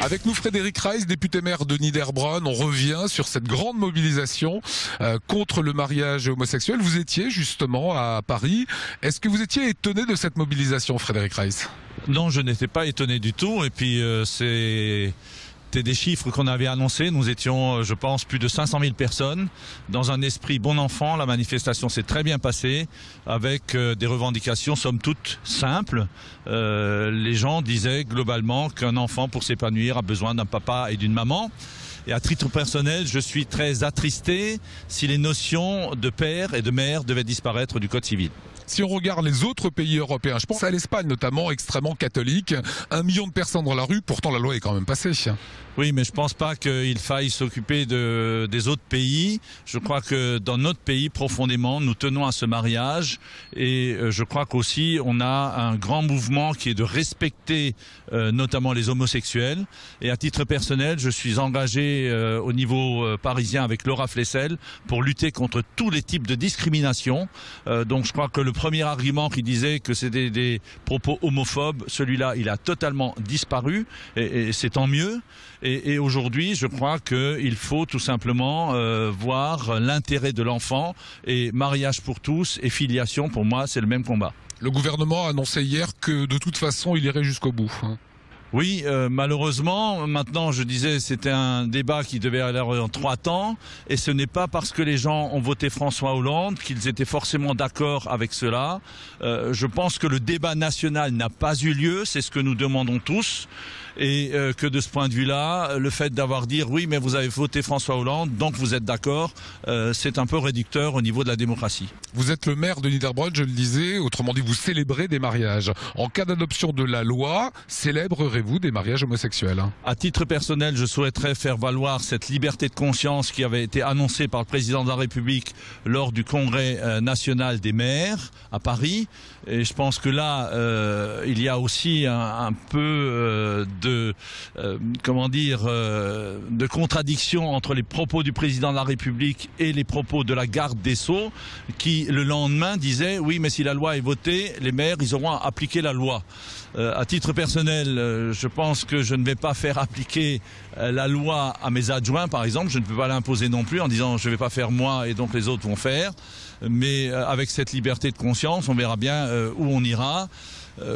Avec nous Frédéric Reiss, député maire de Niederbronn. On revient sur cette grande mobilisation contre le mariage homosexuel. Vous étiez justement à Paris. Est-ce que vous étiez étonné de cette mobilisation, Frédéric Reiss? Non, je n'étais pas étonné du tout. Et puis c'était des chiffres qu'on avait annoncés. Nous étions, je pense, plus de 500 000 personnes. Dans un esprit bon enfant, la manifestation s'est très bien passée, avec des revendications somme toute simples. Les gens disaient globalement qu'un enfant, pour s'épanouir, a besoin d'un papa et d'une maman. Et à titre personnel, je suis très attristé si les notions de père et de mère devaient disparaître du Code civil. Si on regarde les autres pays européens, je pense à l'Espagne notamment, extrêmement catholique, 1 million de personnes dans la rue, pourtant la loi est quand même passée. Oui, mais je pense pas qu'il faille s'occuper des autres pays. Je crois que dans notre pays, profondément, nous tenons à ce mariage. Et je crois qu'aussi, on a un grand mouvement qui est de respecter notamment les homosexuels. Et à titre personnel, je suis engagé au niveau parisien avec Laura Flessel pour lutter contre tous les types de discrimination. Donc je crois que le premier argument qui disait que c'était des propos homophobes, celui-là, il a totalement disparu. Et c'est tant mieux. Et aujourd'hui, je crois qu'il faut tout simplement voir l'intérêt de l'enfant, et mariage pour tous et filiation, pour moi, c'est le même combat. Le gouvernement a annoncé hier que de toute façon, il irait jusqu'au bout. Oui, malheureusement, maintenant, je disais, c'était un débat qui devait aller en 3 temps, et ce n'est pas parce que les gens ont voté François Hollande qu'ils étaient forcément d'accord avec cela. Je pense que le débat national n'a pas eu lieu, c'est ce que nous demandons tous, et que de ce point de vue-là, le fait d'avoir dit oui, mais vous avez voté François Hollande, donc vous êtes d'accord, c'est un peu réducteur au niveau de la démocratie. Vous êtes le maire de Niederbronn, je le disais, autrement dit, vous célébrez des mariages. En cas d'adoption de la loi, célébrerez-vous des mariages homosexuels? À titre personnel, je souhaiterais faire valoir cette liberté de conscience qui avait été annoncée par le président de la République lors du Congrès national des maires à Paris. Et je pense que là, il y a aussi un peu de contradiction entre les propos du président de la République et les propos de la garde des Sceaux, qui le lendemain disait oui, mais si la loi est votée, les maires ils auront à appliquer la loi. À titre personnel, je pense que je ne vais pas faire appliquer la loi à mes adjoints, par exemple. Je ne peux pas l'imposer non plus en disant je ne vais pas faire moi et donc les autres vont faire. Mais avec cette liberté de conscience, on verra bien où on ira.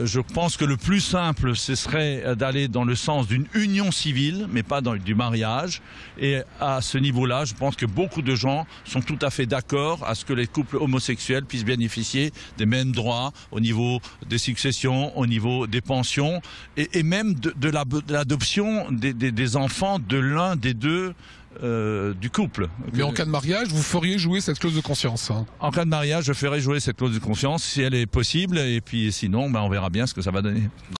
Je pense que le plus simple, ce serait d'aller dans le sens d'une union civile, mais pas du mariage. Et à ce niveau-là, je pense que beaucoup de gens sont tout à fait d'accord à ce que les couples homosexuels puissent bénéficier des mêmes droits au niveau des successions, au niveau des pensions, et même de l'adoption des enfants de l'un des deux du couple. Mais en cas de mariage, vous feriez jouer cette clause de conscience? En cas de mariage, je ferai jouer cette clause de conscience si elle est possible, et puis sinon, on verra bien ce que ça va donner.